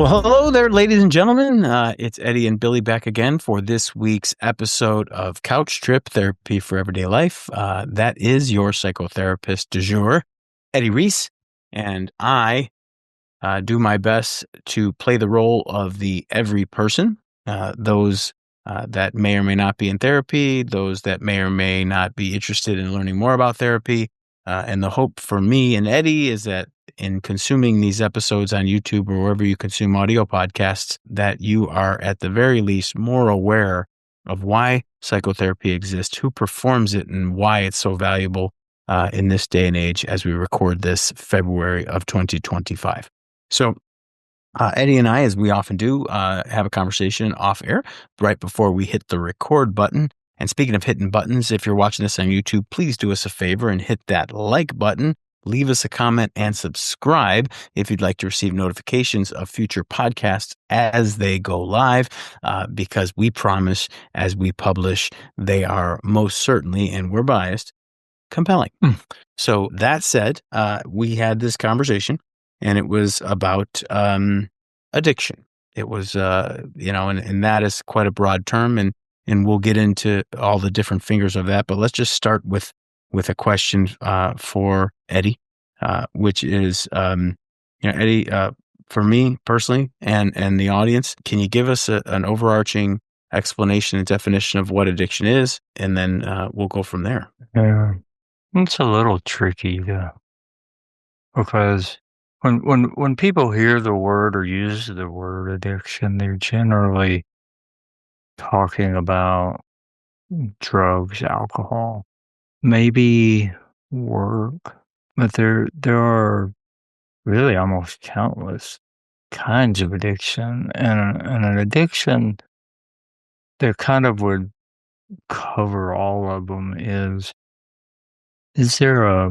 Well, hello there, ladies and gentlemen. It's Eddie and Billy back again for this week's episode of Couch Trip Therapy for Everyday Life. That is your psychotherapist du jour, Eddie Reese, and I do my best to play the role of the every person, those that may or may not be in therapy, those that may or may not be interested in learning more about therapy. And the hope for me and Eddie is that in consuming these episodes on YouTube or wherever you consume audio podcasts, that you are at the very least more aware of why psychotherapy exists, who performs it, and why it's so valuable in this day and age as we record this February of 2025. So Eddie and I, as we often do, have a conversation off air right before we hit the record button. And speaking of hitting buttons, if you're watching this on YouTube, please do us a favor and hit that like button. Leave us a comment and subscribe if you'd like to receive notifications of future podcasts as they go live, because we promise as we publish, they are most certainly, and we're biased, compelling. So that said, we had this conversation and it was about addiction. It was, and that is quite a broad term, and we'll get into all the different fingers of that. But let's just start with a question for Eddie, which is, Eddie, for me personally and the audience, can you give us an overarching explanation and definition of what addiction is? And then we'll go from there. Yeah, it's a little tricky because when people hear the word or use the word addiction, they're generally talking about drugs, alcohol, maybe work, but there are really almost countless kinds of addiction, and an addiction that kind of would cover all of them is there a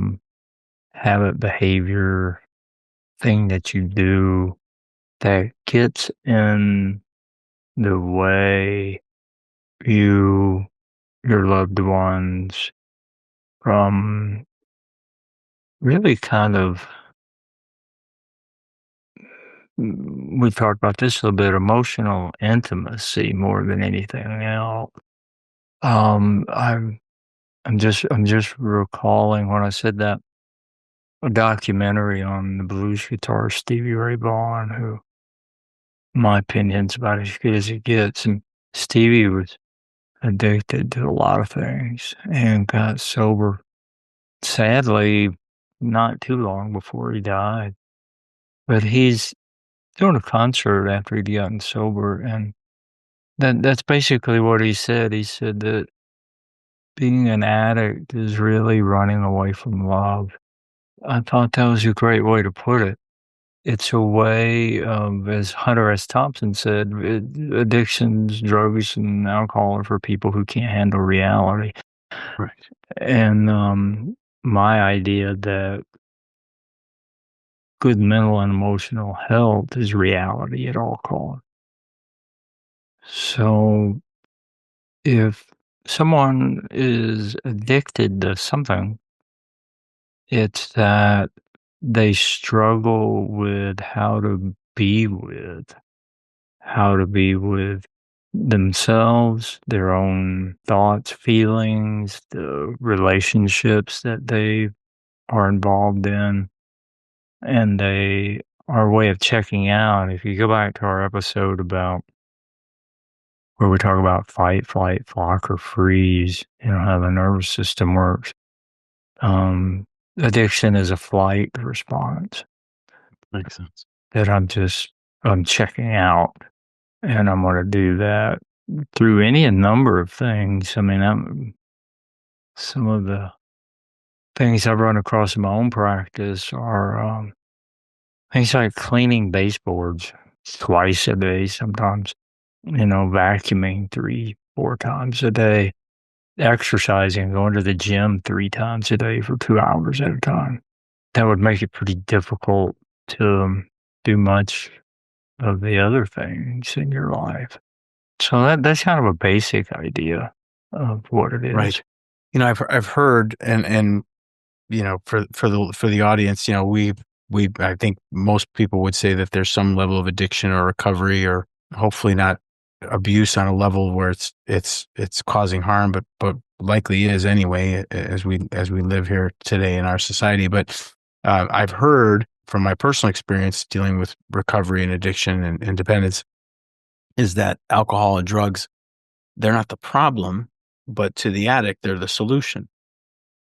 habit, behavior, thing that you do that gets in the way your loved ones from really kind of, we talked about this a little bit, emotional intimacy more than anything else. I'm just recalling when I said that, a documentary on the blues guitarist Stevie Ray Vaughan, who, my opinion's about as good as it gets. And Stevie was addicted to a lot of things and got sober, sadly, not too long before he died. But he's doing a concert after he'd gotten sober, and that's basically what he said. He said that being an addict is really running away from love. I thought that was a great way to put it. It's a way of, as Hunter S. Thompson said, addictions, drugs, and alcohol are for people who can't handle reality. Right. And my idea that good mental and emotional health is reality at all costs. So if someone is addicted to something, it's that they struggle with how to be with themselves, their own thoughts, feelings, the relationships that they are involved in, and they are a way of checking out. If you go back to our episode about where we talk about fight, flight, flock, or freeze, how the nervous system works, addiction is a flight response. Makes sense. That I'm checking out, and I'm going to do that through any number of things. I mean, some of the things I've run across in my own practice are things like cleaning baseboards twice a day, sometimes, vacuuming 3-4 times a day, exercising, going to the gym 3 times a day for 2 hours at a time. That would make it pretty difficult to do much of the other things in your life. So that's kind of a basic idea of what it is. Right. I've heard, and for the audience, we've I think most people would say that there's some level of addiction or recovery, or hopefully not abuse on a level where it's causing harm, but likely is anyway, as we live here today in our society. But I've heard from my personal experience dealing with recovery and addiction and independence is that alcohol and drugs, they're not the problem, but to the addict, they're the solution.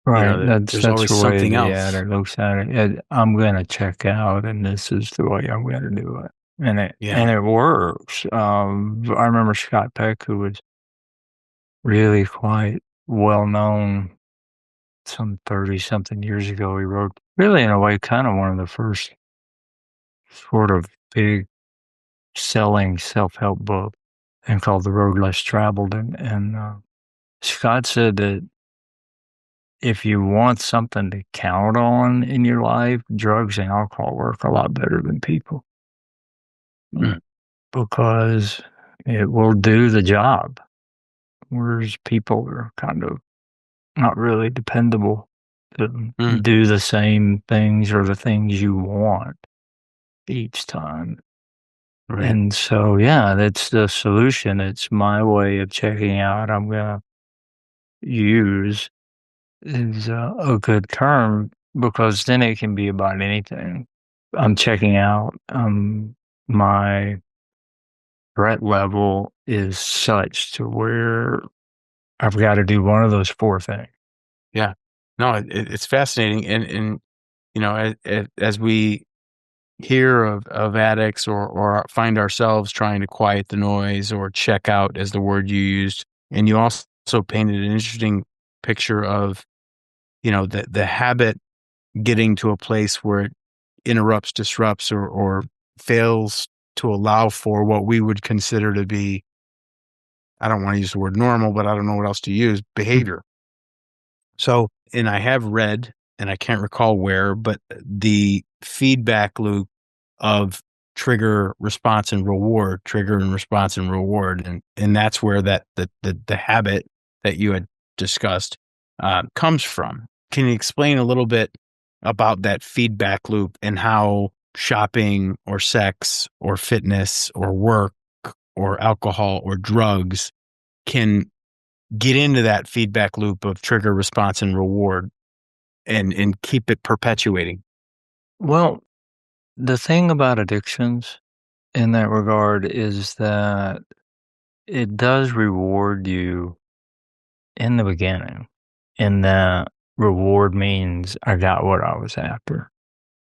Right. There's That's always the way something the else. addict looks at it. I'm gonna check out, and this is the way I'm gonna do it, Yeah. and it works. I remember Scott Peck, who was really quite well known some 30 something years ago. He wrote, really in a way, kind of one of the first sort of big selling self help book, and called The Road Less Traveled. And Scott said that if you want something to count on in your life, drugs and alcohol work a lot better than people, Mm, because it will do the job. Whereas people are kind of not really dependable to mm, do the same things or the things you want each time. right. And so, yeah, that's the solution. It's my way of checking out. I'm going to use is a good term, because then it can be about anything. I'm checking out. My threat level is such to where I've got to do one of those four things. Yeah. No, it's fascinating. And, as we hear of addicts or find ourselves trying to quiet the noise or check out, as the word you used, and you also painted an interesting picture of, the habit getting to a place where it interrupts, disrupts, or fails to allow for what we would consider to be, I don't want to use the word normal, but I don't know what else to use, Mm. behavior. So, and I have read, and I can't recall where, but the feedback loop of trigger, response, and reward, trigger and response and reward, and that's where the habit that you had discussed comes from. Can you explain a little bit about that feedback loop and how shopping or sex or fitness or work or alcohol or drugs can get into that feedback loop of trigger, response, and reward, and keep it perpetuating? Well, the thing about addictions in that regard is that it does reward you in the beginning, and that reward means I got what I was after.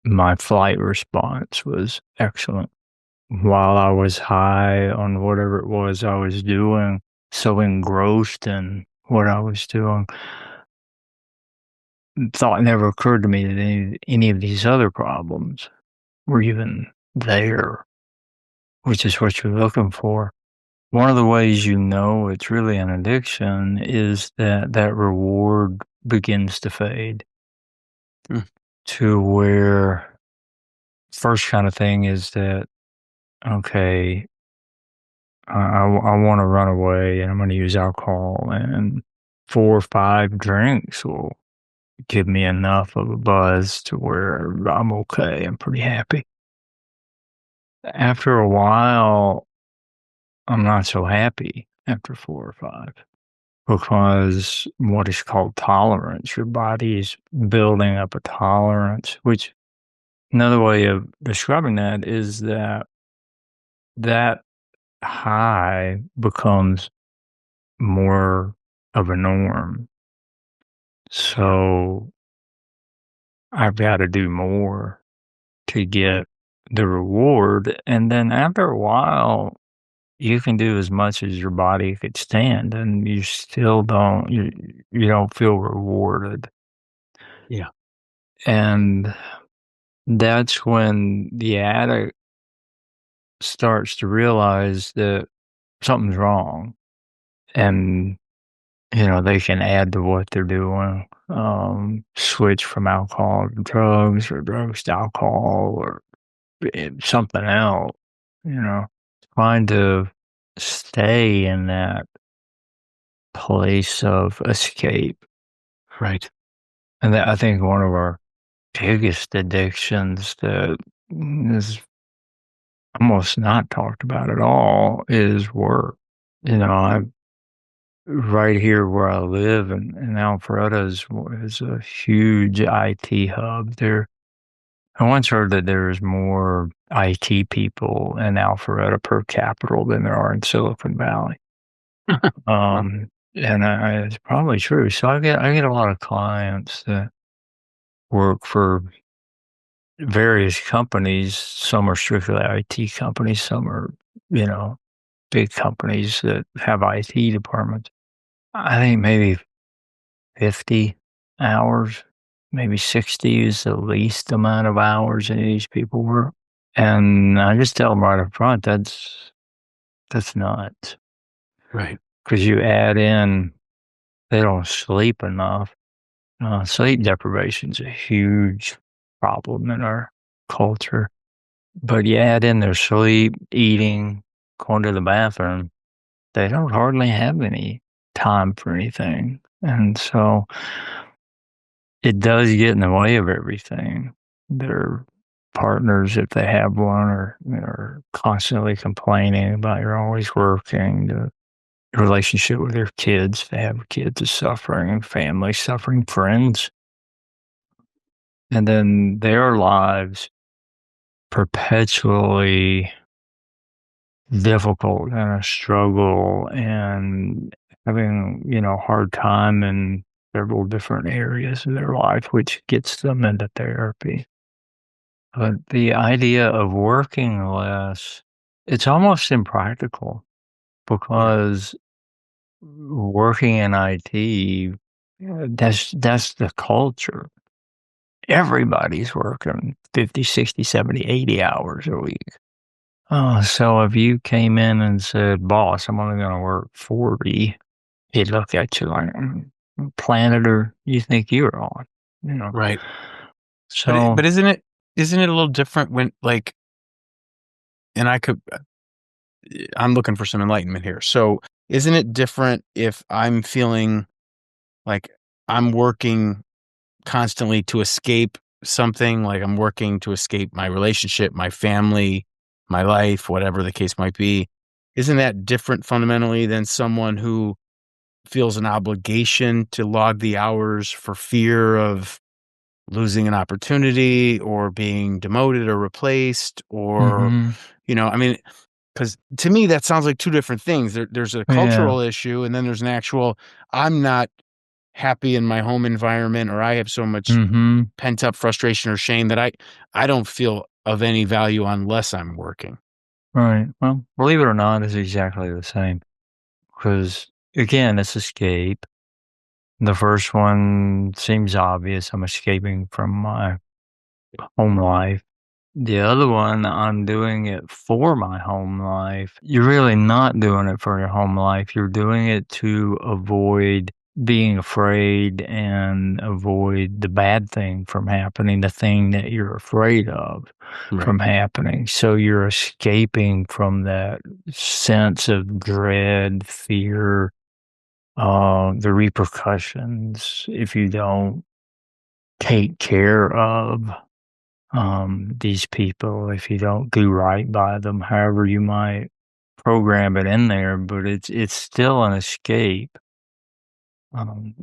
My flight response was excellent. While I was high on whatever it was I was doing, so engrossed in what I was doing, thought never occurred to me that any of these other problems were even there, which is what you're looking for. One of the ways you know it's really an addiction is that that reward begins to fade, Mm, to where first kind of thing is that, okay, I want to run away and I'm going to use alcohol, and 4 or 5 drinks will give me enough of a buzz to where I'm okay. I'm pretty happy. After a while, I'm not so happy after 4 or 5, because what is called tolerance, your body is building up a tolerance, which another way of describing that is that that high becomes more of a norm. yeah, So I've got to do more to right. get the reward. And then after a while, you can do as much as your body could stand, and you still you don't feel rewarded. Yeah, And that's when the addict starts to realize that something's wrong, and they can add to what they're doing, switch from alcohol to drugs, or drugs to alcohol, or something else, you know, trying to stay in that place of escape. right. And that, I think, one of our biggest addictions that is almost not talked about at all is work. I right here where I live in Alpharetta is a huge IT hub. I once heard that there's more IT people in Alpharetta per capita than there are in Silicon Valley. Well, It's probably true. So I get a lot of clients that work for various companies. Some are strictly IT companies. Some are, you know, big companies that have IT departments. I think maybe 50 hours, maybe 60 is the least amount of hours any of these people work. And I just tell them right up front, that's nuts. right. Because you add in, they don't sleep enough. Sleep deprivation is a huge problem in our culture. But you add in their sleep, eating, going to the bathroom, they don't hardly have any time for anything. And so it does get in the way of everything. Their partners, if they have one, are constantly complaining about you're always working. The relationship with their kids, if they have kids, is suffering, family suffering, friends. And then their lives perpetually difficult and a struggle and having, hard time in several different areas of their life, which gets them into therapy. But the idea of working less, it's almost impractical Yeah. because working in IT, that's the culture. Everybody's working 50, 60, 70, 80 hours a week. Oh, so if you came in and said, boss, I'm only going to work 40, he'd look at you like, planet or you think you're on, you know. Right. But So, isn't it a little different when like, and I'm looking for some enlightenment here. So isn't it different if I'm feeling like I'm working constantly to escape something, like I'm working to escape my relationship, my family, my life, whatever the case might be? Isn't that different fundamentally than someone who feels an obligation to log the hours for fear of losing an opportunity or being demoted or replaced or, hmm I mean, because to me, that sounds like two different things. There's a yeah, cultural issue, and then there's an actual, I'm not happy in my home environment, or I have so much hmm pent up frustration or shame that I don't feel of any value unless I'm working. right. Well, believe it or not, it's exactly the same. Because again, it's escape. The first one seems obvious. I'm escaping from my home life. The other one, I'm doing it for my home life. You're really not doing it for your home life. You're doing it to avoid being afraid and avoid the bad thing from happening, the thing that you're afraid of Right. from happening. So you're escaping from that sense of dread, fear, the repercussions if you don't take care of these people, if you don't do right by them, however you might program it in there, but it's still an escape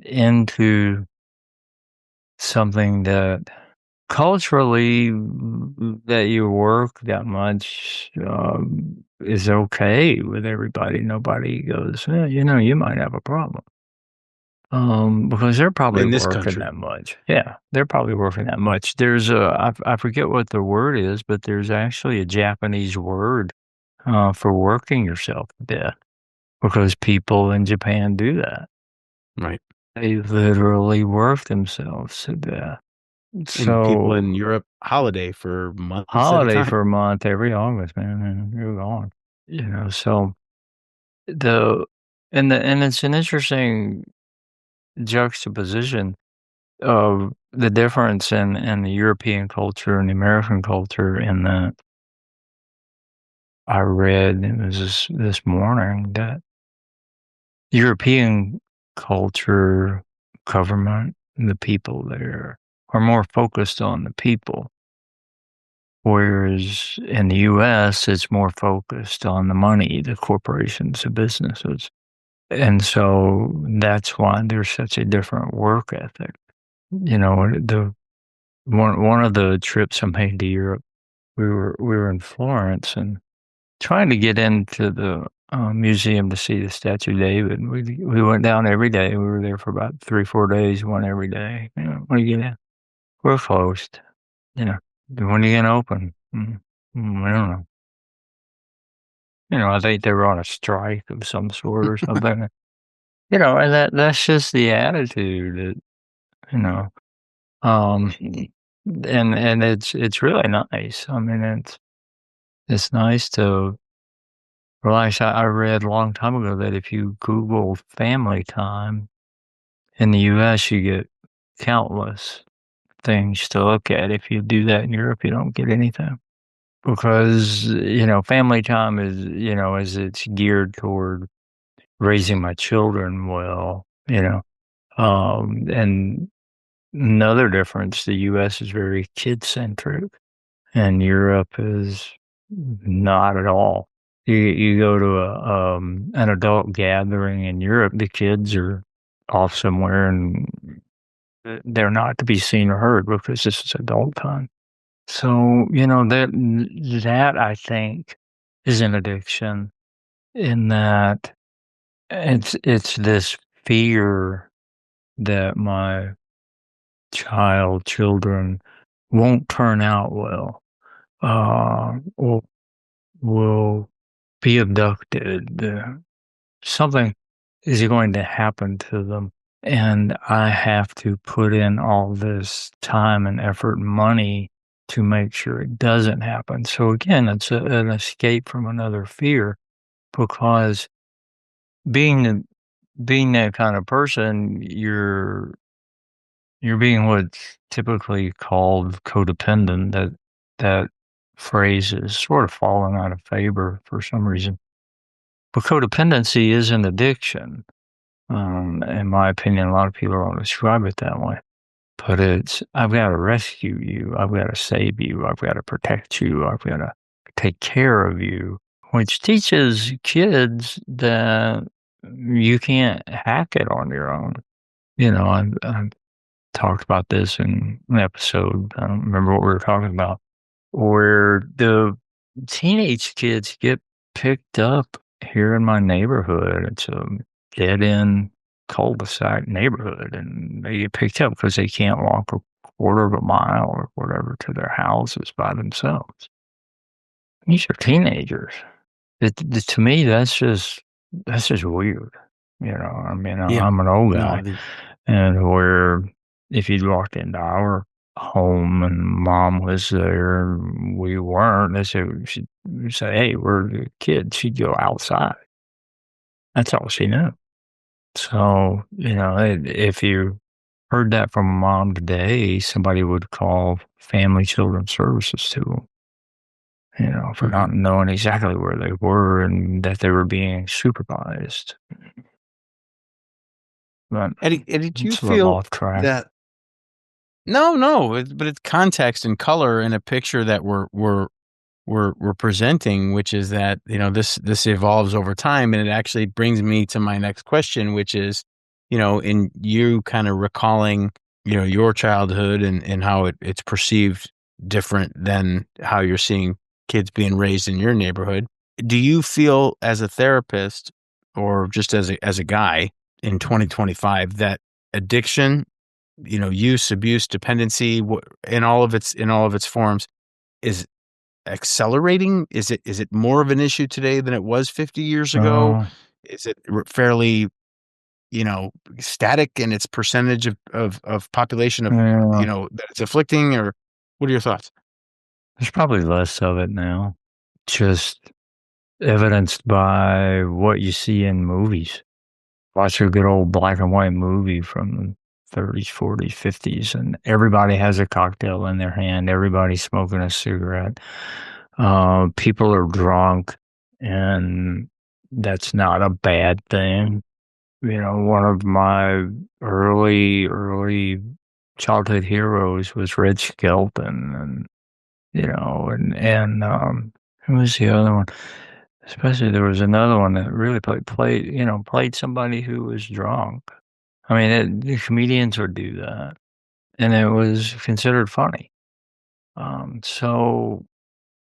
into something that culturally that you work that much is okay with everybody. Nobody goes, you might have a problem. Because they're probably In this working country. that much. Yeah, they're probably working that much. There's I forget what the word is, but there's actually a Japanese word for working yourself to death because people in Japan do that. Right. They literally work themselves to death. And people So in Europe holiday for months at a holiday time. for a month every August, man, and you're gone. So the and it's an interesting juxtaposition of the difference in the European culture and the American culture in that I read it was this morning that European culture, government, the people there are more focused on the people, whereas in the U.S., it's more focused on the money, the corporations, the businesses. And so that's why there's such a different work ethic. The one of the trips I made to Europe, we were in Florence and trying to get into the museum to see the Statue of David. We went down every day. We were there for about 3-4 days, one every day. When you get in, we're closed. When are you gonna open? I don't know. I think they were on a strike of some sort or something. And that's just the attitude that you know. Um, and it's really nice. I mean, it's nice to realize. I read a long time ago that if you Google family time in the U.S., you get countless things to look at. If you do that in Europe, you don't get anything because family time is it's geared toward raising my children well. And another difference: the U.S. is very kid centric. And Europe is not at all. You go to an adult gathering in Europe, the kids are off somewhere and they're not to be seen or heard because this is adult time. So, that I think is an addiction in that it's this fear that my children won't turn out well. Will be abducted. Something is going to happen to them. And I have to put in all this time and effort and money to make sure it doesn't happen. So again, it's an escape from another fear because being the, being that kind of person, you're being what's typically called codependent. That phrase is sort of fallen out of favor for some reason. But codependency is an addiction. In my opinion, a lot of people don't describe it that way. But it's, I've got to rescue you. I've got to save you. I've got to protect you. I've got to take care of you, which teaches kids that you can't hack it on your own. I've talked about this in an episode. I don't remember what we were talking about, where the teenage kids get picked up here in my neighborhood. It's a dead end cul-de-sac neighborhood, and they get picked up because they can't walk a quarter of a mile or whatever to their houses by themselves. These are teenagers. To me, that's just weird. I mean, Yeah. I'm an old No, guy, and where if you'd walked into our home and mom was there, and we weren't, she'd say, "Hey, we're the kids." She'd go outside. That's all she knew. So, if you heard that from a mom today, somebody would call Family Children Services to them, for not knowing exactly where they were and that they were being supervised. But Eddie, do you it's a little feel off track. that? No, but it's context and color in a picture that we're presenting, which is that this evolves over time, and it actually brings me to my next question, which is, in you kind of recalling your childhood and how it's perceived different than how you're seeing kids being raised in your neighborhood. Do you feel as a therapist or just as a guy in 2025 that addiction, use, abuse, dependency, in all of its forms, is accelerating? Is it more of an issue today than it was 50 years ago? Uh, Is it fairly, static in its percentage of population of, yeah, that it's afflicting, or what are your thoughts? there's probably less of it now. Just evidenced by what you see in movies. Watch a good old black and white movie from the 30s, 40s, 50s, and everybody has a cocktail in their hand. Everybody's smoking a cigarette. People are drunk, and that's not a bad thing. One of my early childhood heroes was Red Skelton, and who was the other one? Especially there was another one that really played somebody who was drunk. I mean, the comedians would do that, and it was considered funny. So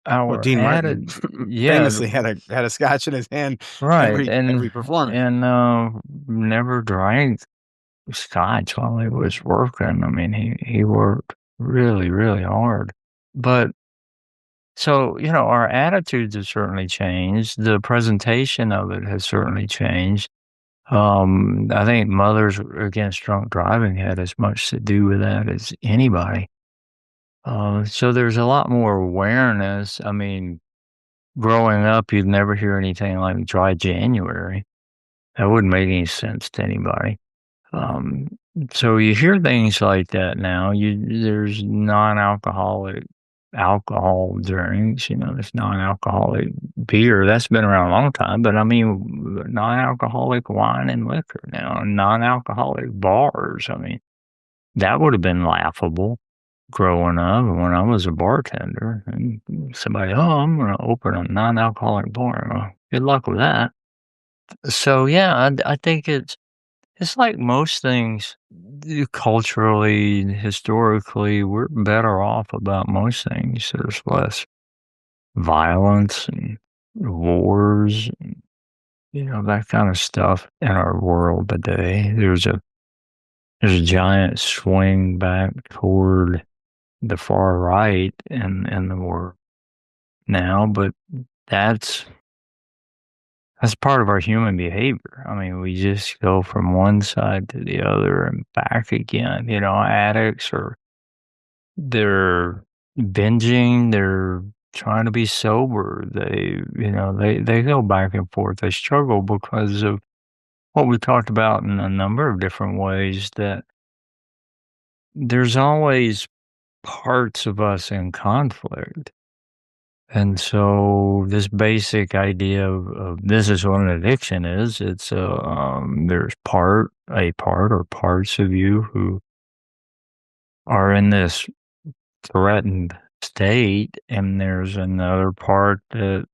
Well, our Dean Martin added, yeah, famously had a scotch in his hand right, every performance. and never drank scotch while he was working. I mean, he worked really, really hard, but so, our attitudes have certainly changed. The presentation of it has certainly changed. I think Mothers Against Drunk Driving had as much to do with that as anybody. So there's a lot more awareness. I mean, growing up, you'd never hear anything like Dry January. That wouldn't make any sense to anybody. Um, so you hear things like that now. There's non-alcoholic alcohol drinks. There's non-alcoholic beer. That's been around a long time. But I mean, non-alcoholic wine and liquor now, and non-alcoholic bars. I mean, that would have been laughable growing up when I was a bartender. And somebody, oh, I'm going to open a non-alcoholic bar. Well, good luck with that. So yeah, I think it's like most things, culturally, historically, we're better off about most things. There's less violence and wars, and, that kind of stuff in our world today. There's a giant swing back toward the far right in the world now, but that's That's part of our human behavior. I mean, we just go from one side to the other and back again. Addicts they're binging, they're trying to be sober. They go back and forth. They struggle because of what we talked about in a number of different ways, that there's always parts of us in conflict. And so this basic idea of this is what an addiction is. It's there's a part or parts of you who are in this threatened state, and there's another part that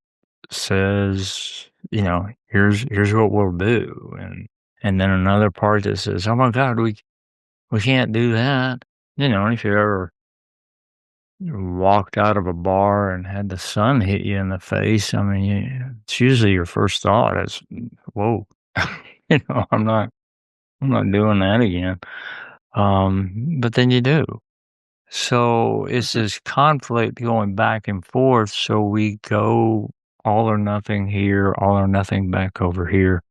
says, here's what we'll do, and then another part that says, oh my God, we can't do that. If you ever walked out of a bar and had the sun hit you in the face, I mean, it's usually your first thought is, "Whoa, I'm not doing that again." But then you do. So it's this conflict going back and forth. So we go all or nothing here, all or nothing back over here,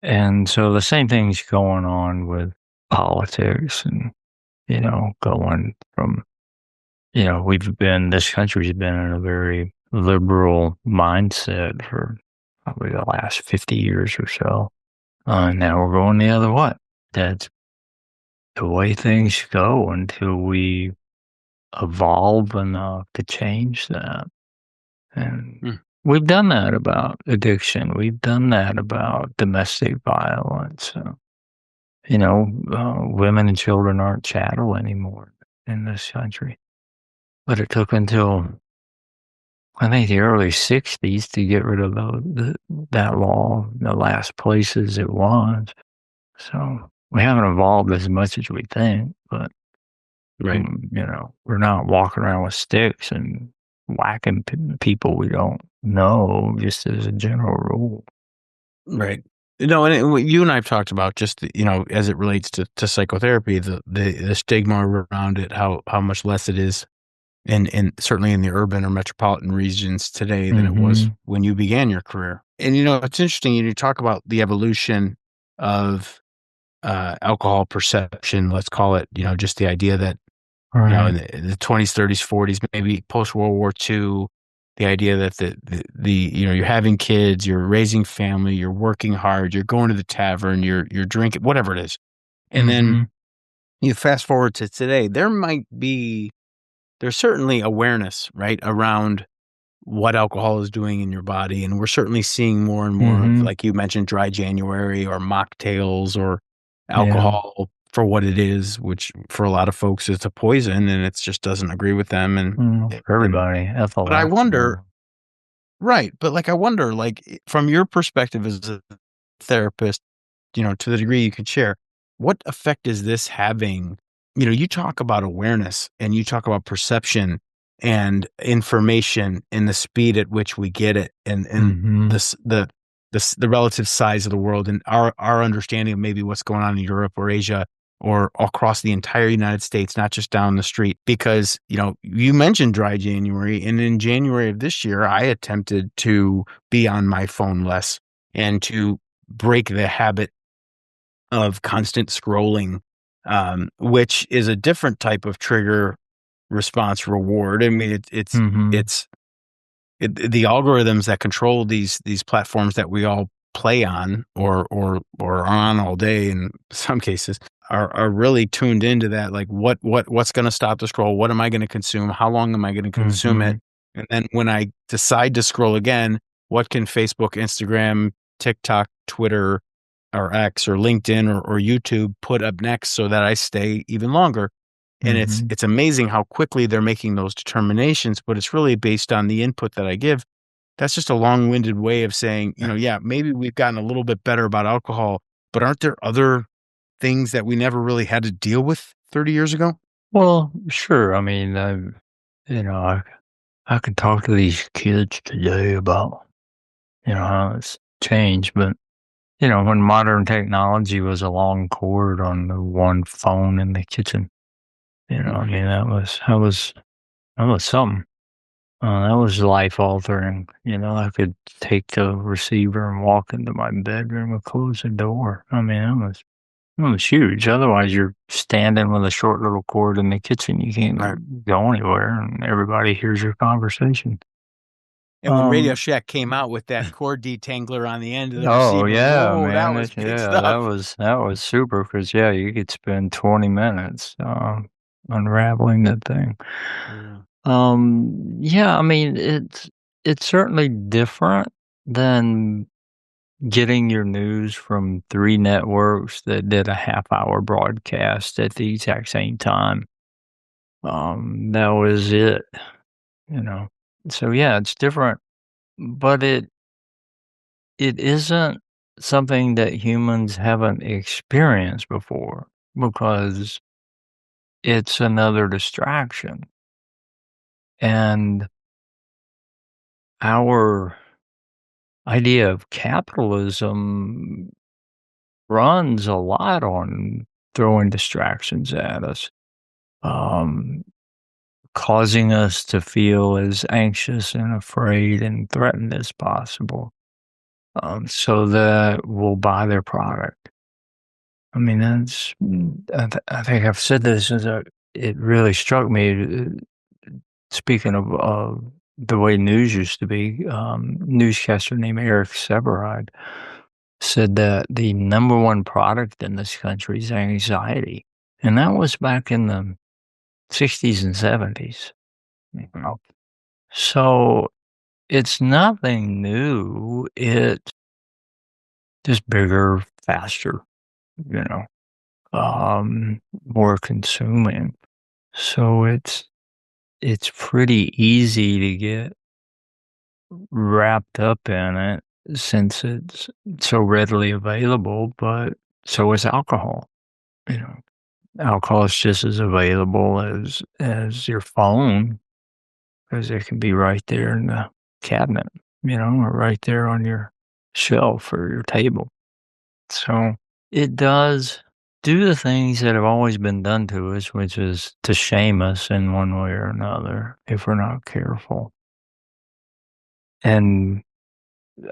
and so the same thing's going on with politics, and going from this country's been in a very liberal mindset for probably the last 50 years or so. Now we're going the other way. That's the way things go until we evolve enough to change that. And we've done that about addiction. We've done that about domestic violence. Women and children aren't chattel anymore in this country. But it took until, I think, the early 60s to get rid of that law, the last places it was. So we haven't evolved as much as we think, but, Right. We're not walking around with sticks and whacking people we don't know, just as a general rule. Right. And you and I have talked about just, as it relates to psychotherapy, the stigma around it, how much less it is and certainly in the urban or metropolitan regions today than it was when you began your career. And, it's interesting, you talk about the evolution of alcohol perception, let's call it, just the idea that, Right. in the 20s, 30s, 40s, maybe post-World War II, the idea that you're having kids, you're raising family, you're working hard, you're going to the tavern, you're drinking, whatever it is. And then you fast forward to today, there's certainly awareness, right, around what alcohol is doing in your body. And we're certainly seeing more and more of, like you mentioned, Dry January or mocktails or Yeah. alcohol for what it is, which for a lot of folks is a poison, and it just doesn't agree with them. For And everybody, ethyl but I wonder, alcohol. right? But like I wonder, like from your perspective as a therapist, to the degree you could share, what effect is this having? You talk about awareness and you talk about perception and information and the speed at which we get it and Mhm. the relative size of the world and our understanding of maybe what's going on in Europe or Asia or across the entire United States, not just down the street. Because, you mentioned dry January, and in January of this year, I attempted to be on my phone less and to break the habit of constant scrolling, which is a different type of trigger response reward. I mean, Mhm. it's the algorithms that control these platforms that we all play on or are on all day in some cases are really tuned into that. Like what's going to stop the scroll? What am I going to consume? How long am I going to consume it? Mhm. And then when I decide to scroll again, what can Facebook, Instagram, TikTok, Twitter, or X or LinkedIn or YouTube put up next so that I stay even longer? And it's Mhm. it's amazing how quickly they're making those determinations, but it's really based on the input that I give. That's just a long-winded way of saying, yeah, maybe we've gotten a little bit better about alcohol, but aren't there other things that we never really had to deal with 30 years ago? Well, sure. I mean, you know, I I could talk to these kids today about, how it's changed, but, when modern technology was a long cord on the one phone in the kitchen, I Right. mean, that was something. That was life altering. I could take the receiver and walk into my bedroom and close the door. I mean, it was huge. Otherwise, you're standing with a short little cord in the kitchen. You Right. can't go anywhere, and everybody hears your conversation. And when Radio Um, Shack came out with that cord detangler on the end of the oh receiver, yeah, whoa, that man. was big Yeah, that stuff. was that was super because yeah, you could spend 20 minutes unraveling that thing. Yeah. Yeah, I mean it's certainly different than getting your news from 3 networks that did a half-hour broadcast at the exact same time. That was it, you know? So, yeah, it's different, but it isn't something that humans haven't experienced before because it's another distraction, and our idea of capitalism runs a lot on throwing distractions at us. Um, Causing us to feel as anxious and afraid and threatened as possible, so that we'll buy their product. I mean, I think I've said this as it really struck me. Speaking of the way news used to be, newscaster named Eric Seberide said that the number one product in this country is anxiety. And that was back in the 60s and 70s. You know? So it's nothing new. It's just bigger, faster, you know, more consuming. So it's pretty easy to get wrapped up in it since it's so readily available, but so is alcohol. You know, alcohol is just as available as your phone because it can be right there in the cabinet, or right there on your shelf or your table. So it does do the things that have always been done to us, which is to shame us in one way or another if we're not careful. And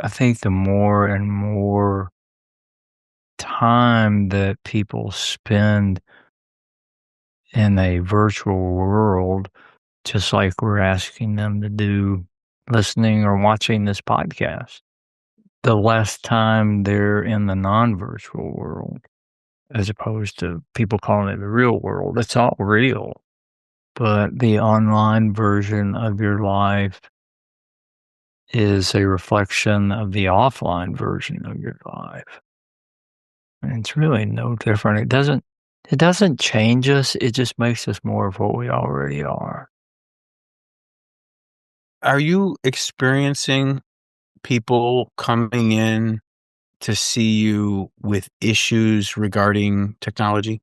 I think the more and more time that people spend in a virtual world, just like we're asking them to do listening or watching this podcast, the less time they're in the non-virtual world, as opposed to people calling it the real world. It's all real, but the online version of your life is a reflection of the offline version of your life. And it's really no different. It doesn't It doesn't change us, it just makes us more of what we already are. Are you experiencing people coming in to see you with issues regarding technology?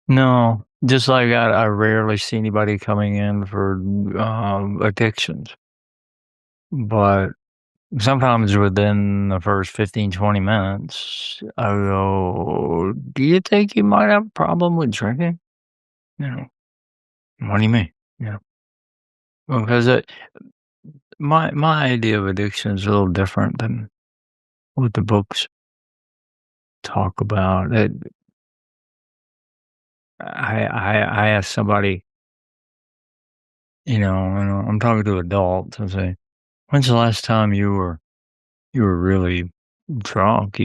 No, just like I rarely see anybody coming in for, addictions, but sometimes within the first 15, 20 minutes, I go, "Do you think you might have a problem with drinking?" You know, "What do you mean?" You know, because, my idea of addiction is a little different than what the books talk about. I asked somebody, and I'm talking to adults, I say, "When's the last time you were really drunk?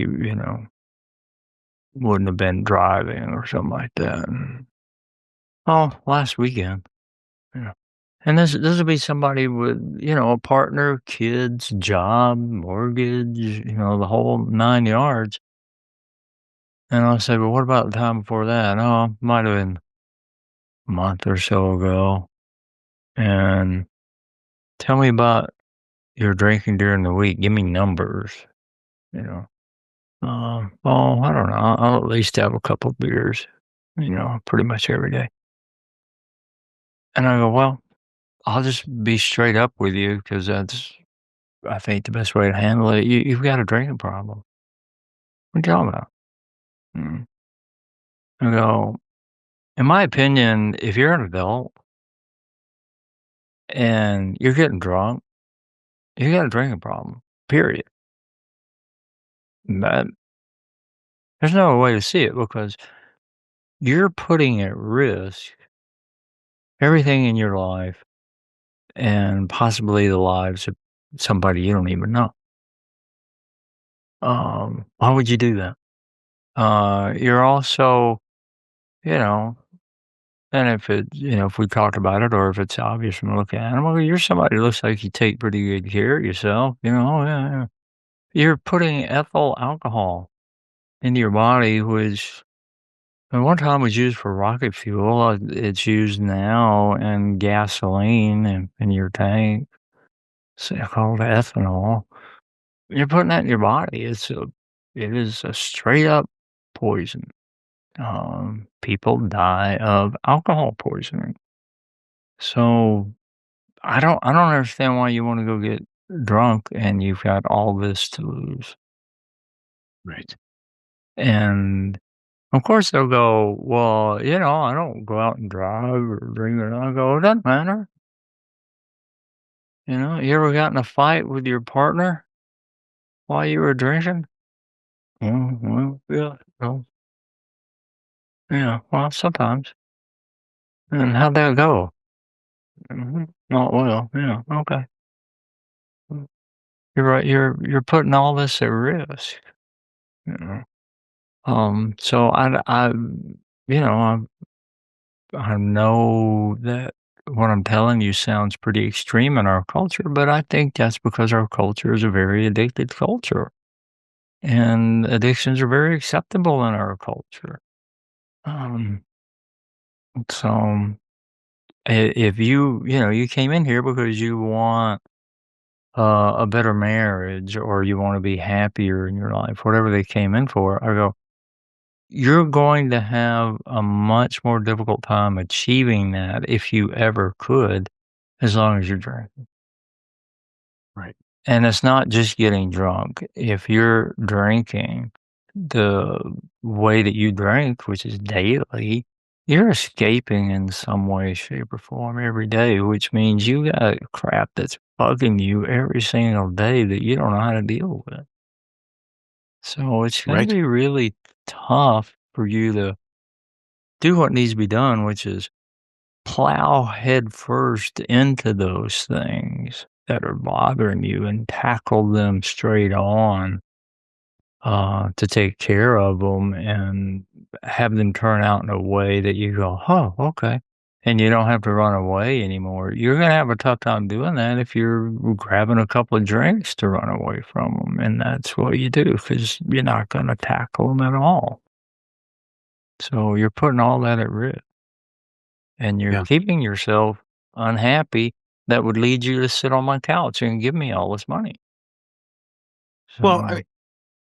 Wouldn't have been driving or something like that." And, "Oh, last weekend." Yeah. And this would be somebody with, a partner, kids, job, mortgage, the whole 9 yards. And I said, "Well, what about the time before that?" "Oh, might have been a month or so ago." And, "Tell me about your drinking during the week. Give me numbers." You know. Well, I don't know. I'll at least have a couple beers, pretty much every day. And I go, "Well, I'll just be straight up with you because that's, I think, the best way to handle it. You've got a drinking problem. What are you talking about?" Mm. I go, "In my opinion, if you're an adult and you're getting drunk, you got a drinking problem, period. That, there's no way to see it because you're putting at risk everything in your life and possibly the lives of somebody you don't even know. Why would you do that? You're also, you know, and if we talked about it or if it's obvious from looking at it, well, you're somebody who looks like you take pretty good care of yourself. Oh, yeah, yeah. You're putting ethyl alcohol into your body, which at one time was used for rocket fuel. It's used now in gasoline and in your tank. It's called ethanol. You're putting that in your body. It is a straight up poison. People die of alcohol poisoning. So I don't understand why you want to go get drunk and you've got all this to lose. Right. And of course they'll go, "Well, I don't go out and drive or drink." And I go, "It doesn't matter. You ever got in a fight with your partner while you were drinking?" Well, yeah, well, sometimes." "And how'd that go?" "Not well." "Yeah, okay." "Mm, You're right. You're putting all this at risk." You know. So I know that what I'm telling you sounds pretty extreme in our culture, but I think that's because our culture is a very addicted culture, and addictions are very acceptable in our culture. Um, so if you came in here because you want a better marriage or you want to be happier in your life, whatever they came in for, I go, you're going to have a much more difficult time achieving that if you ever could, as long as you're drinking. Right. And it's not just getting drunk. If you're drinking the way that you drink, which is daily, you're escaping in some way, shape, or form every day, which means you got crap that's bugging you every single day that you don't know how to deal with. So it's going to Right. be really tough for you to do what needs to be done, which is plow headfirst into those things that are bothering you and tackle them straight on, to take care of them and have them turn out in a way that you go, "Oh, okay." And you don't have to run away anymore. You're going to have a tough time doing that if you're grabbing a couple of drinks to run away from them. And that's what you do because you're not going to tackle them at all. So you're putting all that at risk, and you're Yeah. keeping yourself unhappy that would lead you to sit on my couch and give me all this money. Well, So,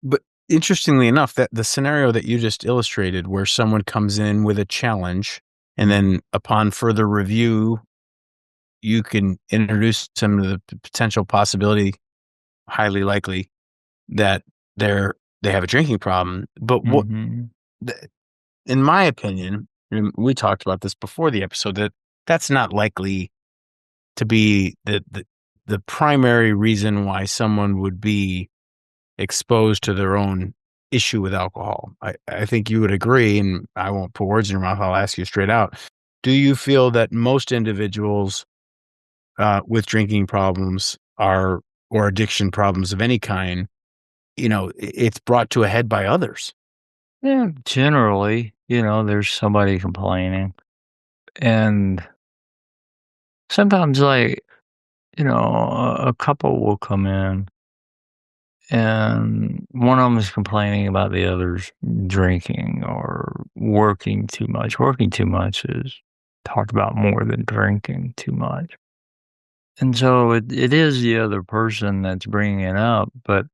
but interestingly enough, that the scenario that you just illustrated, where someone comes in with a challenge, and mm, then upon further review, you can introduce them to the potential possibility, highly likely, that they have a drinking problem. But mhm, th- in my opinion, and we talked about this before the episode, that that's not likely to be the primary reason why someone would be exposed to their own issue with alcohol. I think you would agree, and I won't put words in your mouth. I'll ask you straight out. Do you feel that most individuals with drinking problems are, or addiction problems of any kind, it's brought to a head by others? yeah, generally, there's somebody complaining, and sometimes, like, a couple will come in, and one of them is complaining about the other's drinking or working too much. Working too much is talked about more than drinking too much. And so it is the other person that's bringing it up, but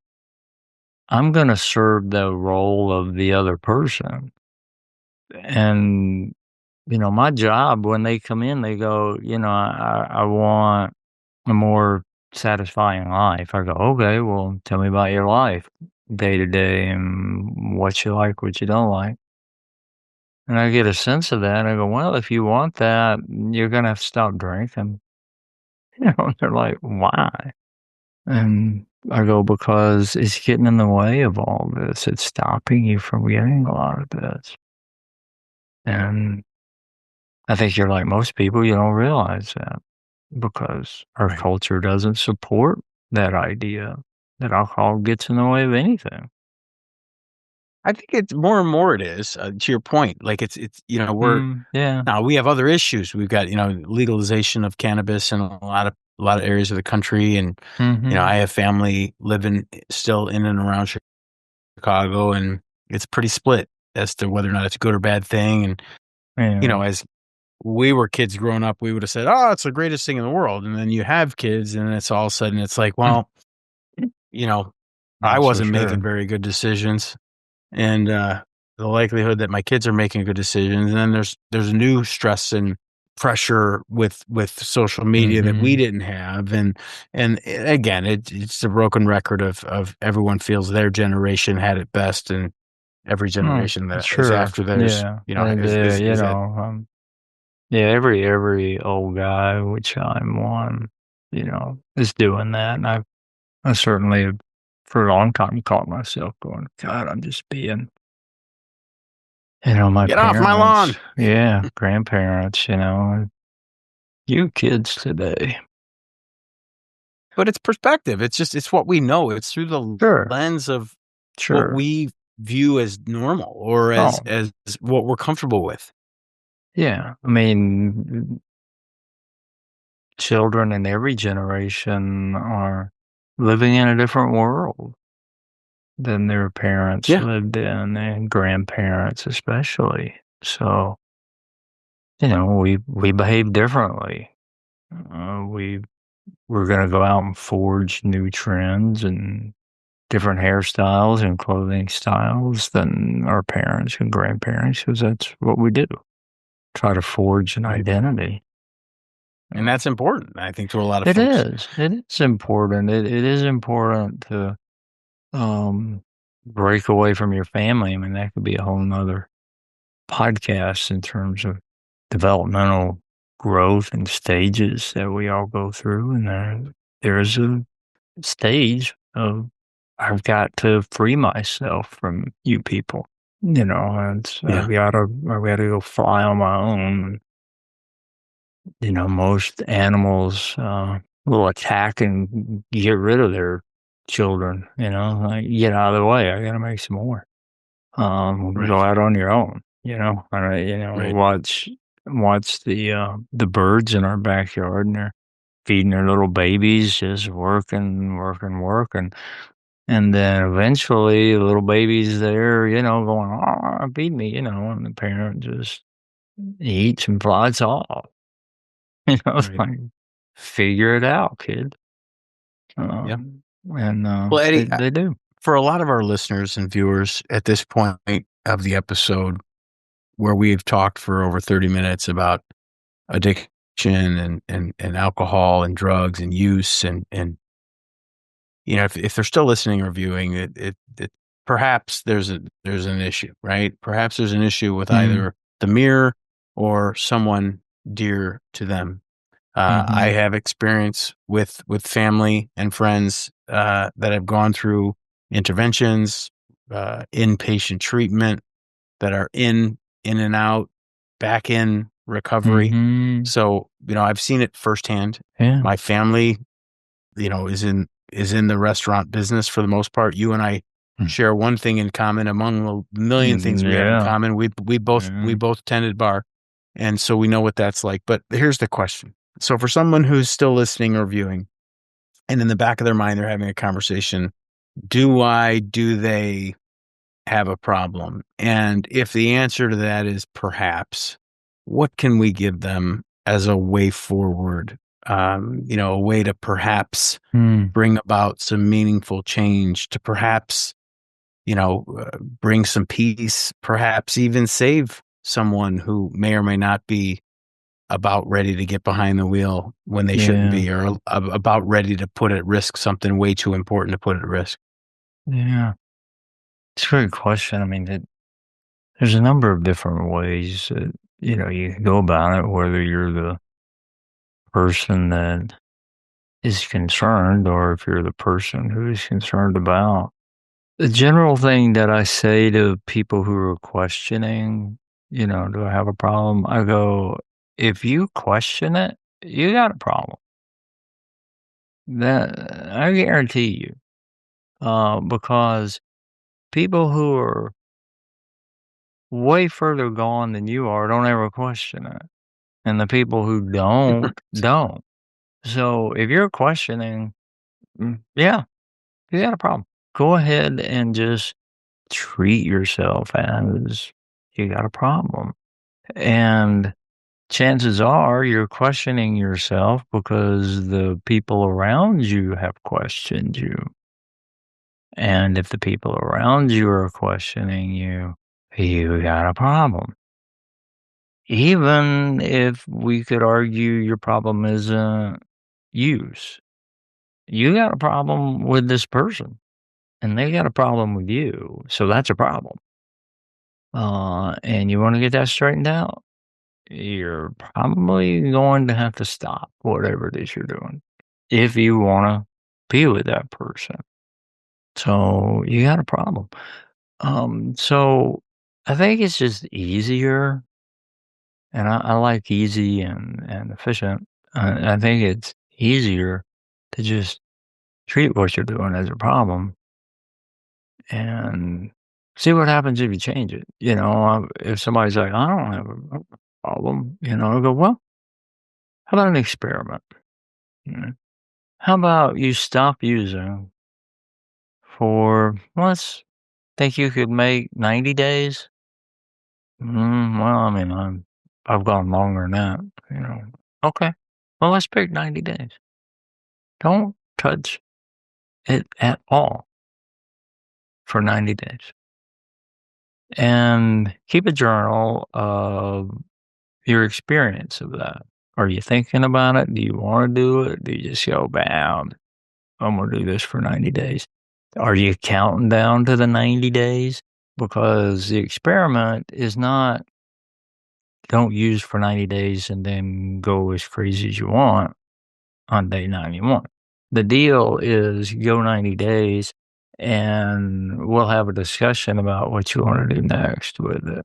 I'm going to serve the role of the other person. And, my job when they come in, they go, I want a more satisfying life. I go, okay, well, tell me about your life day to day and what you like, what you don't like. And I get a sense of that. I go, well, if you want that, you're going to have to stop drinking. They're like, why? And I go, because it's getting in the way of all this. It's stopping you from getting a lot of this. And I think you're like most people, you don't realize that because our Right. culture doesn't support that idea that alcohol gets in the way of anything. I think it's more and more it is, to your point. Like we're Yeah. now we have other issues. We've got, legalization of cannabis in a lot of areas of the country. And, Mhm. I have family living still in and around Chicago, and it's pretty split as to whether or not it's a good or bad thing. And, Yeah. as we were kids growing up, we would have said, "Oh, it's the greatest thing in the world." And then you have kids, and it's all of a sudden it's like, Mm. well, you know, I Not so wasn't making sure. very good decisions, and the likelihood that my kids are making good decisions, and then there's a new stress and pressure with social media that we Mhm. didn't have. And again, it's a broken record of everyone feels their generation had it best, and every Mm, generation that is sure. after theirs, Yeah. And, is at. yeah, every old guy, which I'm one, is doing that. And I certainly have, for a long time, caught myself going, God, I'm just being, my Get off my parents, lawn. yeah, grandparents, you kids today. But it's perspective. It's what we know. It's through the Sure, lens of what sure. we view as normal, or as Oh, what we're comfortable with. yeah. I mean, children in every generation are living in a different world than their parents Yeah. lived in, and grandparents especially. So, we behave differently. We're gonna go out and forge new trends and different hairstyles and clothing styles than our parents and grandparents, because that's what we do. Try to forge an Right. identity. And that's important, I think, to a lot of It folks. is. It is important. It is important to um, break away from your family. I mean, that could be a whole nother podcast in terms of developmental growth and stages that we all go through. And there's a stage of I've got to free myself from you people. And Yeah. I've gotta go fly on my own. Most animals will attack and get rid of their children. Like, get out of the way. I gotta make some more. Go Right. out on your own. Right. Watch the birds in our backyard, and they're feeding their little babies, just working, working, working. And then eventually the little baby's there, going, oh, feed me, and the parent just eats and flies off. It's Right. like, figure it out, kid. Yeah. And Well, they, Eddie, they do. for a lot of our listeners and viewers at this point of the episode, where we've talked for over 30 minutes about addiction and alcohol and drugs and use and if they're still listening or viewing it perhaps there's an issue, right? Perhaps there's an issue with Mm, either the mirror or someone dear to them. I mhm, have experience with family and friends that have gone through interventions, inpatient treatment, that are in and out, back in recovery. mhm. So, I've seen it firsthand. Yeah. My family, is in the restaurant business for the most part. You and I Mm, share one thing in common among a million things we have in yeah. common. We both tended bar, and so we know what that's like. But here's the question. So for someone who's still listening or viewing, and in the back of their mind they're having a conversation, do they have a problem? And if the answer to that is perhaps, what can we give them as a way forward? A way to perhaps Mm, bring about some meaningful change, to perhaps, bring some peace, perhaps even save someone who may or may not be about ready to get behind the wheel when they shouldn't yeah. be, or about ready to put at risk something way too important to put at risk. Yeah. It's a great question. I mean, there's a number of different ways that, you can go about it, whether you're the person that is concerned or if you're the person who is concerned about. The general thing that I say to people who are questioning, do I have a problem? I go, if you question it, you got a problem. That I guarantee you. Because people who are way further gone than you are don't ever question it. And the people who don't. So if you're questioning, yeah, you got a problem. Go ahead and just treat yourself as you got a problem. And chances are you're questioning yourself because the people around you have questioned you. And if the people around you are questioning you, you got a problem. Even if we could argue your problem isn't use, you got a problem with this person and they got a problem with you. So that's a problem. And you want to get that straightened out, you're probably going to have to stop whatever it is you're doing if you want to be with that person. So you got a problem. So I think it's just easier, and I like easy and efficient. I think it's easier to just treat what you're doing as a problem and see what happens if you change it. If somebody's like, I don't have a problem, I go, well, how about an experiment? You know, How about you stop using for, let's think you could make 90 days? Well, I mean, I've gone longer than that, you know. Okay. Well, let's pick 90 days. Don't touch it at all for 90 days. And keep a journal of your experience of that. Are you thinking about it? Do you want to do it? Do you just go, bam, I'm going to do this for 90 days? Are you counting down to the 90 days? Because the experiment is not don't use for 90 days and then go as crazy as you want on day 91. The deal is go 90 days and we'll have a discussion about what you want to do next with it.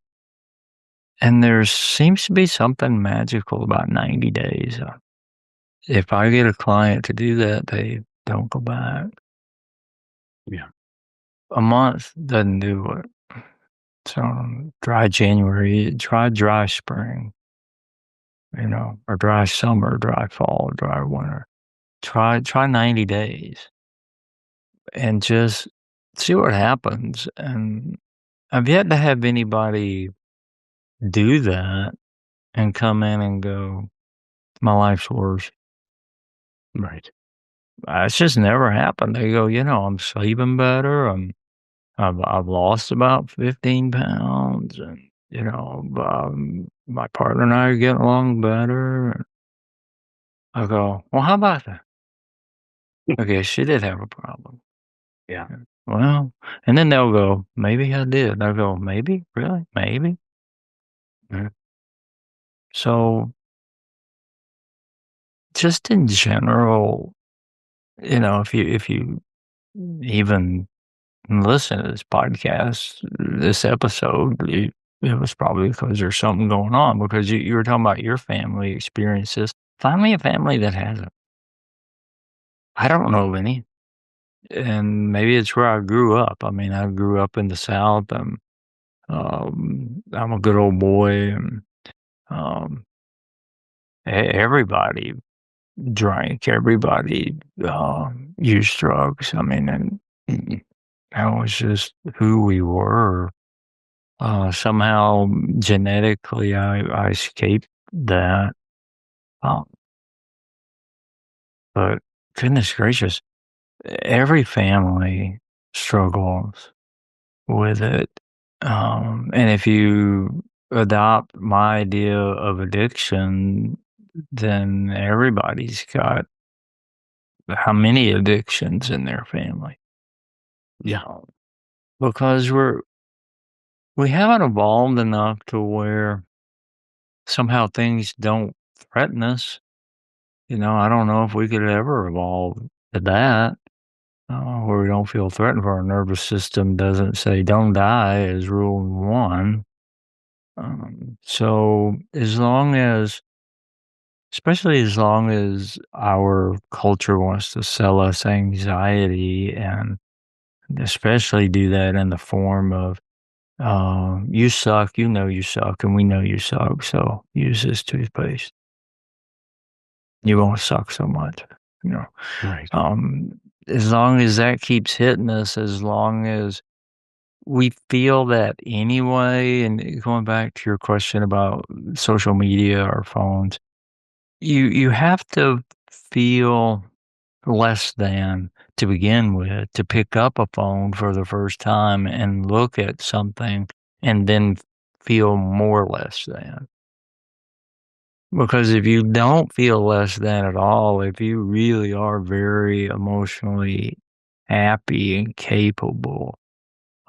And there seems to be something magical about 90 days. If I get a client to do that, they don't go back. Yeah. A month doesn't do it. So dry January, try dry spring, or dry summer, dry fall, dry winter. Try 90 days. and just see what happens. And I've yet to have anybody do that and come in and go, my life's worse. Right. It's just never happened. They go, I'm sleeping better. I've lost about 15 pounds, and my partner and I are getting along better. I go, well, how about that? Okay, she did have a problem. Yeah. Well, and then they'll go, maybe I did. I go, maybe, really, maybe. Mhm. So, just in general, if you even listen to this podcast, this episode, it was probably because there's something going on, because you were talking about your family experiences. Find me a family that hasn't. I don't know of any. And maybe it's where I grew up. I mean, I grew up in the South, and I'm a good old boy, and um, everybody drank, everybody used drugs. I mean, and that was just who we were. Somehow genetically, I escaped that. Um, but goodness gracious, every family struggles with it. And if you adopt my idea of addiction, then everybody's got how many addictions in their family. Yeah. Because we haven't evolved enough to where somehow things don't threaten us. I don't know if we could ever evolve to that, where we don't feel threatened, where our nervous system doesn't say "don't die" as rule one. So especially as long as our culture wants to sell us anxiety, and especially do that in the form of, you suck, you suck, and we know you suck, so use this toothpaste. You won't suck so much, you know. Right. As long as that keeps hitting us, as long as we feel that anyway, and going back to your question about social media or phones, you have to feel less than to begin with, to pick up a phone for the first time and look at something and then feel more less than. Because if you don't feel less than at all, if you really are very emotionally happy and capable,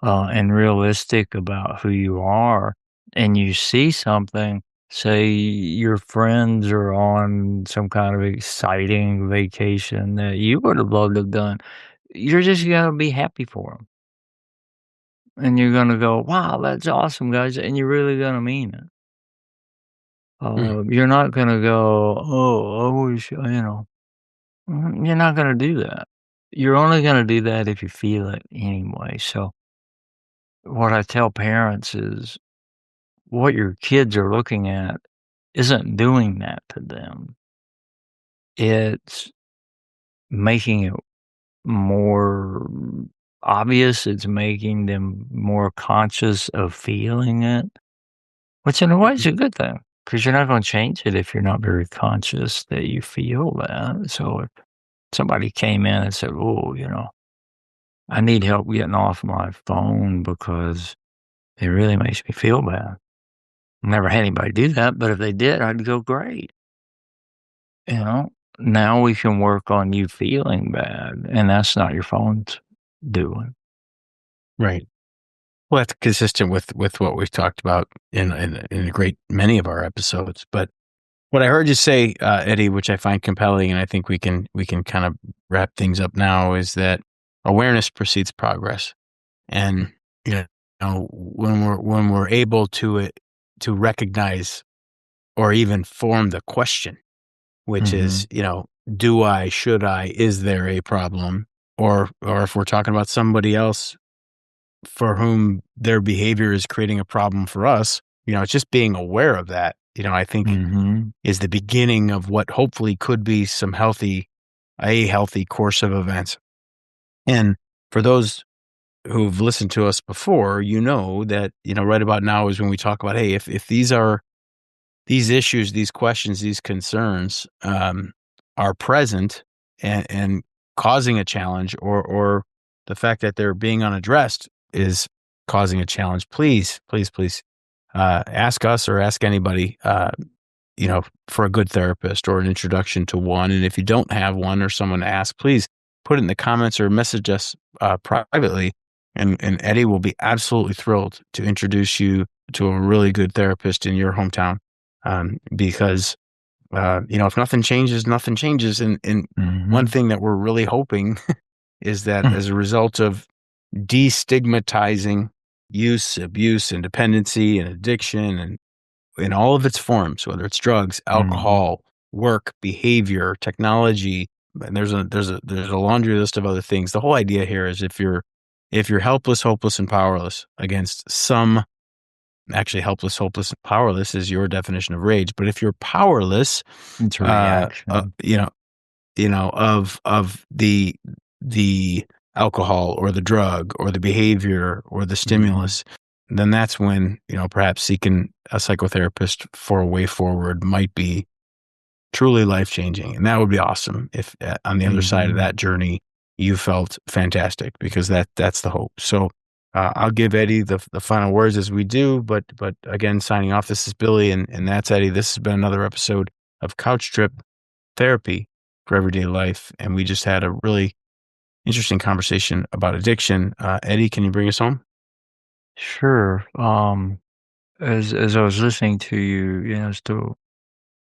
and realistic about who you are, and you see something, say your friends are on some kind of exciting vacation that you would have loved to have done, you're just going to be happy for them. And you're going to go, wow, that's awesome, guys. And you're really going to mean it. Mm. You're not going to go, oh, I wish, you're not going to do that. You're only going to do that if you feel it anyway. So, what I tell parents is, what your kids are looking at isn't doing that to them. It's making it more obvious. It's making them more conscious of feeling it, which in a way is Mhm. a good thing, because you're not going to change it if you're not very conscious that you feel that. So if somebody came in and said, oh, I need help getting off my phone because it really makes me feel bad. Never had anybody do that, but if they did, I'd go, great. You know, now we can work on you feeling bad, and that's not your phone's doing. Right. Well, that's consistent with what we've talked about in a great many of our episodes. But what I heard you say, Eddie, which I find compelling, and I think we can kind of wrap things up now, is that awareness precedes progress. And when we're able to recognize or even form the question, which is, Mhm. do I, should I, is there a problem? Or if we're talking about somebody else for whom their behavior is creating a problem for us, it's just being aware of that, I think Mhm. is the beginning of what hopefully could be a healthy course of events. And for those who've listened to us before, you know that, right about now is when we talk about, hey, if these issues, these questions, these concerns, are present and causing a challenge, or the fact that they're being unaddressed is causing a challenge, please, please, please, ask us or ask anybody, for a good therapist or an introduction to one. And if you don't have one or someone to ask, please put it in the comments or message us privately. And Eddie will be absolutely thrilled to introduce you to a really good therapist in your hometown. Because, if nothing changes, nothing changes. And one thing that we're really hoping is that as a result of destigmatizing use, abuse, and dependency and addiction and in all of its forms, whether it's drugs, alcohol, work, behavior, technology, and there's a laundry list of other things. The whole idea here is if you're helpless, hopeless, and powerless against some, actually helpless, hopeless, and powerless is your definition of rage. But if you're powerless, It's a reaction. of the alcohol or the drug or the behavior or the stimulus, then that's when, perhaps seeking a psychotherapist for a way forward might be truly life-changing. And that would be awesome if on the other side of that journey, you felt fantastic, because that's the hope. So I'll give Eddie the final words as we do, but again, signing off, this is Billy and that's Eddie. This has been another episode of Couch Trip Therapy for Everyday Life. And we just had a really interesting conversation about addiction. Eddie, can you bring us home? Sure. As I was listening to you, as to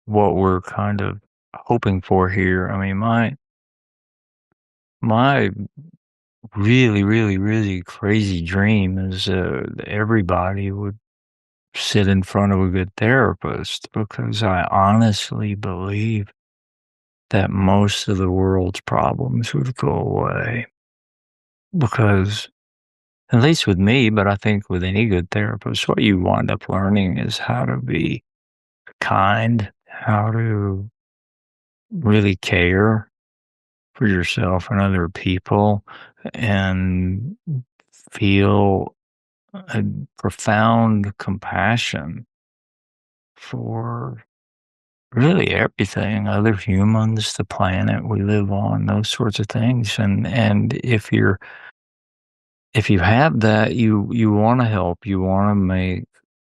what we're kind of hoping for here, I mean, my really, really, really crazy dream is everybody would sit in front of a good therapist, because I honestly believe that most of the world's problems would go away. Because, at least with me, but I think with any good therapist, what you wind up learning is how to be kind, how to really care for yourself and other people, and feel a profound compassion for really everything, other humans, the planet we live on, those sorts of things. And if you have that, you want to help, you want to make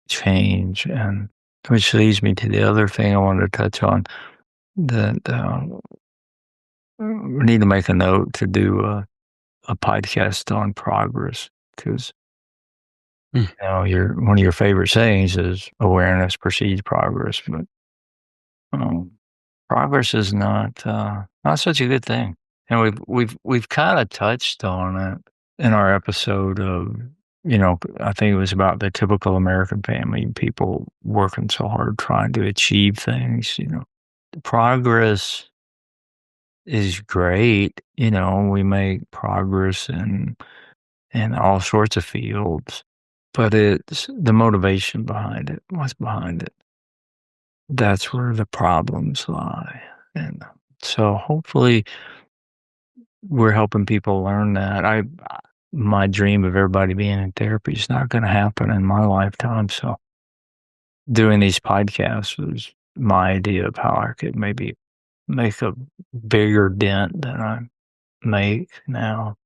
change. And which leads me to the other thing I wanted to touch on, that we need to make a note to do a podcast on progress, because one of your favorite sayings is awareness precedes progress, but progress is not such a good thing. And we've kind of touched on it in our episode of, I think it was about the typical American family, people working so hard trying to achieve things. Progress is great. We make progress in all sorts of fields, but it's the motivation behind it. What's behind it? That's where the problems lie. And so hopefully we're helping people learn that. My dream of everybody being in therapy is not going to happen in my lifetime. So doing these podcasts was my idea of how I could maybe make a bigger dent than I make now.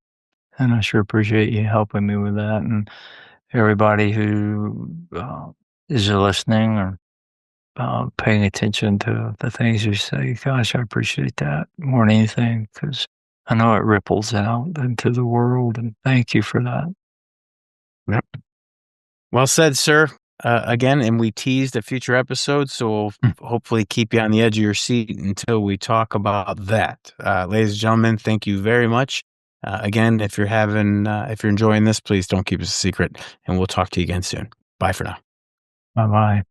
And I sure appreciate you helping me with that. And everybody who is listening or paying attention to the things you say, gosh, I appreciate that more than anything, because I know it ripples out into the world. And thank you for that. Yep. Well said, sir. Again, and we teased a future episode, so we'll hopefully keep you on the edge of your seat until we talk about that. Ladies and gentlemen, thank you very much. Again, if you're enjoying this, please don't keep us a secret, and we'll talk to you again soon. Bye for now. Bye-bye.